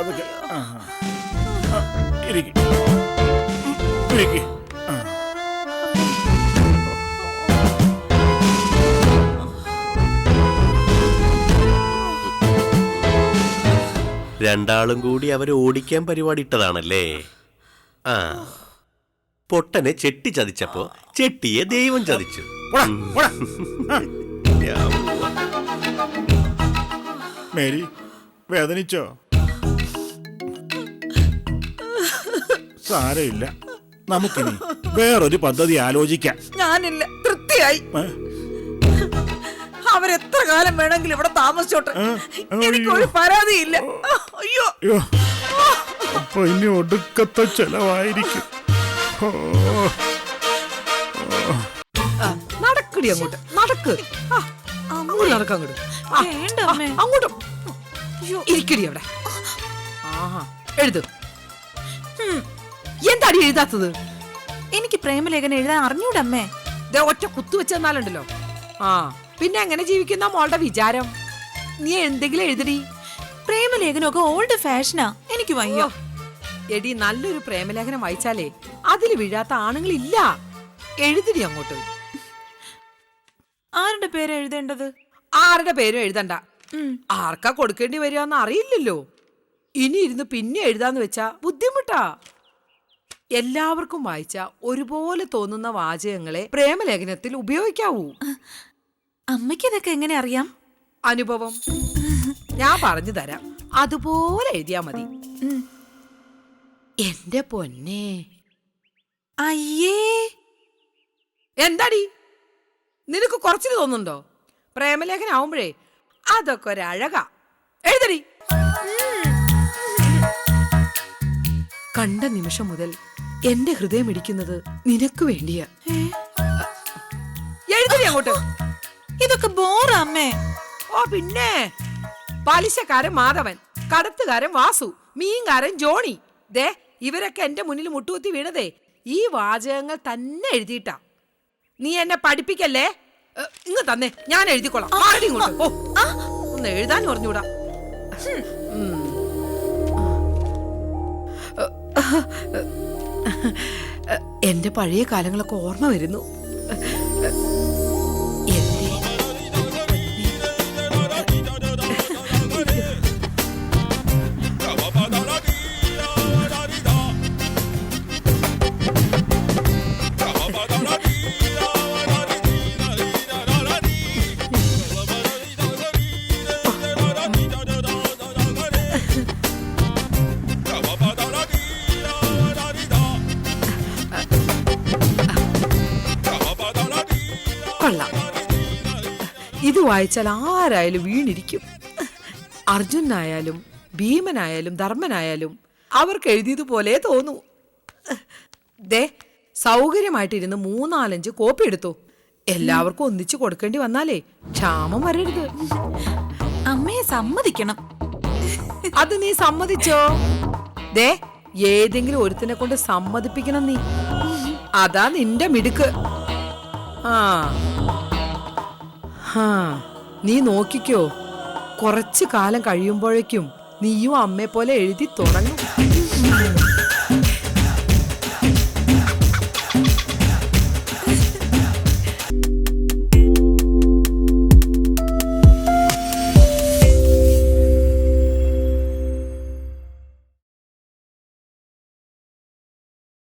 പതുക്കെ. ഇരിക്ക്. ഇരിക്ക്. രണ്ടാളും കൂടി അവരെ ഓടിക്കാൻ പരിപാടി ഇട്ടതാണല്ലേ? ആ, പൊട്ടനെ ചെട്ടി ചതിച്ചപ്പോ ചെട്ടിയെ ദൈവം ചതിച്ചു. മേരി, വേദനിച്ചോ? സാരമില്ല, നമുക്കിനി വേറൊരു പദ്ധതി ആലോചിക്കാം. ഞാനില്ല, തൃപ്തിയായി. അവരെത്ര കാലം വേണമെങ്കിലും ഇവിടെ താമസിച്ചോട്ടെ, എനിക്കൊരു പരാതിയില്ല. അയ്യോ, അപ്പൊ ഇനി ഒടുക്കത്തെ ചെലവായിരിക്കും. നടക്കടി അങ്ങോട്ട്, നടക്ക്. അങ്ങോട്ട് നടക്കാം, അങ്ങോട്ടും ഇരിക്കടി അവിടെ. എഴുത്. എന്താടി എഴുതാത്തത്? എനിക്ക് പ്രേമലേഖനം എഴുതാൻ അറിഞ്ഞൂടമ്മേ. ഒറ്റ കുത്തുവെച്ചെന്നാലുണ്ടല്ലോ. ആ, പിന്നെ എങ്ങനെ ജീവിക്കുന്ന മോളുടെ വിചാരം? നീ എന്തെങ്കിലും എഴുതടി. പ്രേമലേഖനമൊക്കെ ഓൾഡ് ഫാഷനാ, എനിക്ക് വയ്യ. എടി, നല്ലൊരു പ്രേമലേഖനം വായിച്ചാലേ അതിൽ വീഴാത്ത ആണുങ്ങളില്ല. എഴുതിടി അങ്ങോട്ട്. ആരുടെ പേര് എഴുതേണ്ടത്? ആരുടെ പേരും എഴുതണ്ട. ആർക്കാ കൊടുക്കേണ്ടി വരികയെന്ന് അറിയില്ലല്ലോ. ഇനി ഇരുന്ന് പിന്നെ എഴുതാന്ന് വെച്ചാ ബുദ്ധിമുട്ടാ. എല്ലാവർക്കും വായിച്ച ഒരുപോലെ തോന്നുന്ന വാചകങ്ങളെ പ്രേമലേഖനത്തിൽ ഉപയോഗിക്കാവൂ. അമ്മയ്ക്ക് ഇതൊക്കെ എങ്ങനെ അറിയാം? അനുഭവം. ഞാൻ പറഞ്ഞു തരാം, അതുപോലെ എഴുതിയാ മതി. എന്റെ പൊന്നെ. അയ്യേ, എന്താടി നിനക്ക് കുറച്ചിന് തോന്നുന്നുണ്ടോ? പ്രേമലേഖനം ആവുമ്പോഴേ അതൊക്കെ ഒരഴകാ. എഴുതടി. കണ്ട നിമിഷം മുതൽ എന്റെ ഹൃദയം ഇടിക്കുന്നത് നിനക്ക് വേണ്ടിയാ. എഴുതടി അങ്ങോട്ട്. ഇതൊക്കെ ബോറാ അമ്മേ. ഓ പിന്നെ, പലിശക്കാരൻ മാധവൻ, കടത്തുകാരൻ വാസു, മീൻകാരൻ ജോണി. ദേ, ഇവരൊക്കെ എന്റെ മുന്നിൽ മുട്ടുകുത്തി വീണതേ ഈ വാചകങ്ങൾ തന്നെ എഴുതിയിട്ടാ. നീ എന്നെ പഠിപ്പിക്കല്ലേ. ഇങ്ങ് തന്നെ, ഞാൻ എഴുതിക്കൊള്ളാം. ഇങ്ങോട്ട്. ഓ, ഒന്ന് എഴുതാൻ പറഞ്ഞൂടാ. എന്റെ പഴയ കാലങ്ങളൊക്കെ ഓർമ്മ വരുന്നു. ഇത് വായിച്ചാൽ ആരായാലും വീണിരിക്കും. അർജുനായാലും ഭീമനായാലും ധർമ്മനായാലും അവർക്ക് എഴുതിയതുപോലെ തോന്നൂ. ദേ, സൗകര്യമായിട്ടിരുന്ന് 3-4 കോപ്പി എടുത്തു. എല്ലാവർക്കും ഒന്നിച്ചു കൊടുക്കേണ്ടി വന്നാലേ ക്ഷാമം വരരുത്. അമ്മയെ സമ്മതിക്കണം. അത് നീ സമ്മതിച്ചോ? ദേ, ഏതെങ്കിലും ഒരുത്തിനെ കൊണ്ട് സമ്മതിപ്പിക്കണം നീ. അതാ നിന്റെ മിടുക്ക്. നീ നോക്കിക്കോ, കുറച്ചു കാലം കഴിയുമ്പോഴേക്കും നീയും അമ്മയെ പോലെ എഴുതി തുടങ്ങും.